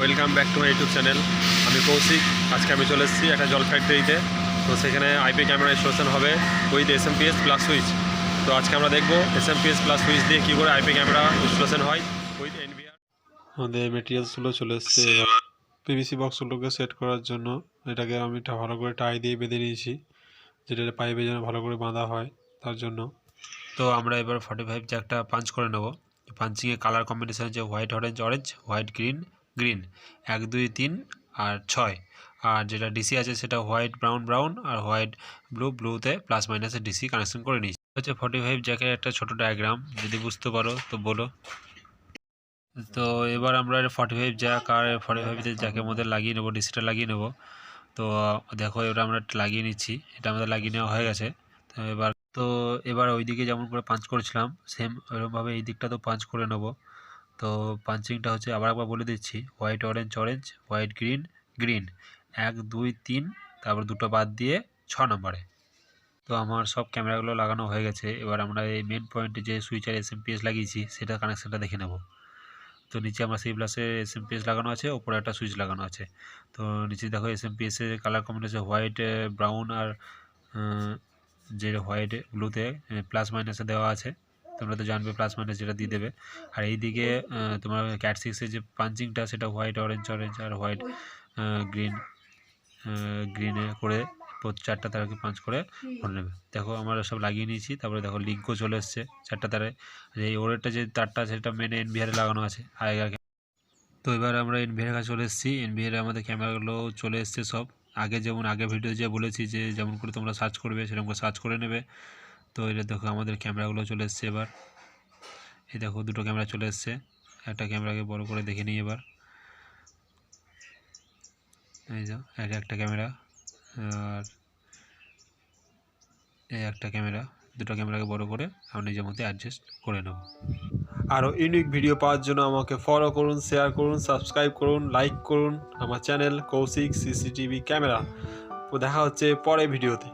Welcome back to my YouTube channel. আমি কৌশিক। আজকে আমি চলে এসেছি একটা জল ফ্যাক্টরিতে। তো সেখানে আইপি ক্যামেরা ইনস্টলেশন হবে উইথ এসএমপিএস প্লাস সুইচ। তো আজকে আমরা দেখব এসএমপিএস প্লাস সুইচ দিয়ে কী করে আইপি ক্যামেরা ইনস্টলেশন হয় উইথ এনভিআর। আমাদের মেটেরিয়ালসগুলো চলে এসছে। পিভিসি বক্সগুলোকে সেট করার জন্য এটাকে আমি ভালো করে টাই দিয়ে বেঁধে নিয়েছি, যেটা পাইপে যেন ভালো করে বাঁধা হয় তার জন্য। তো আমরা এবার 45 জ্যাকটা পাঞ্চ করে নেব। পাঞ্চিংয়ের কালার কম্বিনেশন হচ্ছে white orange orange, white green green, 1 2 3 আর 6। আর যেটা ডিসি আছে সেটা হোয়াইট ব্রাউন ব্রাউন আর হোয়াইট ব্লু ব্লুতে প্লাস মাইনাসের ডিসি কানেকশন করে নিয়েছি। হচ্ছে 45 জ্যাকের একটা ছোট ডায়াগ্রাম, যদি বুঝতে পারো তো বলো। তো এবার আমরা 45 জ্যাক আর 45 জ্যাকের মধ্যে লাগিয়ে নেবো, ডিসিটা লাগিয়ে নেব। তো দেখো এবার আমরা লাগিয়ে নিচ্ছি, এটা আমাদের লাগিয়ে নেওয়া হয়ে গেছে। তো এবার ওইদিকে যেমন করে পাঞ্চ করেছিলাম সেম ওইরকমভাবে এই দিকটা তো পাঞ্চ করে নেব। তো পাঞ্চিংটা হচ্ছে আবার একবার বলে দিচ্ছি, white orange orange, white green green, 1 2 3, তারপর দুটো বাদ দিয়ে 6 নম্বরে। তো আমার সব ক্যামেরাগুলো লাগানো হয়ে গেছে। এবার আমরা এই মেন পয়েন্টে যে সুইচ আর এসএমপিএস লাগিয়েছি সেটা কানেকশানটা দেখে নেব। তো নিচে আমার সি প্লাসে এসএমপিএস লাগানো আছে, ওপরে একটা সুইচ লাগানো আছে। তো নিচে দেখো এসএমপিএসের কালার কম্বিনেশন হোয়াইট ব্রাউন আর যে হোয়াইট ব্লুতে প্লাস মাইনাসে দেওয়া আছে। তোমরা তো জানবে প্লাস মাইনাস যেটা দিয়ে দেবে। আর এইদিকে তোমার ক্যাট সিক্সের যে পাঞ্চিংটা সেটা হোয়াইট অরেঞ্জ অরেঞ্জ আর হোয়াইট গ্রিন গ্রিনে করে 4টা তারকে পাঞ্চ করে ভরে নেবে। দেখো আমরা সব লাগিয়ে নিয়েছি। তারপরে দেখো লিঙ্কও চলে এসছে 4টা তারে। এই ওরেরটা যে তারটা সেটা মেনে এনভিআরে লাগানো আছে আগেকার। তো এবার আমরা এনভিআর কাছে চলে এসেছি। এনভিআরে আমাদের ক্যামেরাগুলো চলে এসছে সব। আগে যেমন আগের ভিডিও যে বলেছি যে যেমন করে তোমরা সার্চ করবে সেরকম করে সার্চ করে নেবে। তো এটা দেখো আমাদের ক্যামেরাগুলো চলে এসছে। এবার এই দেখো দুটো ক্যামেরা চলে এসছে। একটা ক্যামেরাকে বড় করে দেখে নিই এবার। এই যে একটা ক্যামেরা আর এই একটা ক্যামেরা, দুটো ক্যামেরাকে বড় করে আমি নিজের মধ্যে অ্যাডজাস্ট করে নেব। আরও ইউনিক ভিডিও পাওয়ার জন্য আমাকে ফলো করুন, শেয়ার করুন, সাবস্ক্রাইব করুন, লাইক করুন আমার চ্যানেল কৌশিক সিসিটিভি ক্যামেরা। তো দেখা হচ্ছে পরের ভিডিওতে।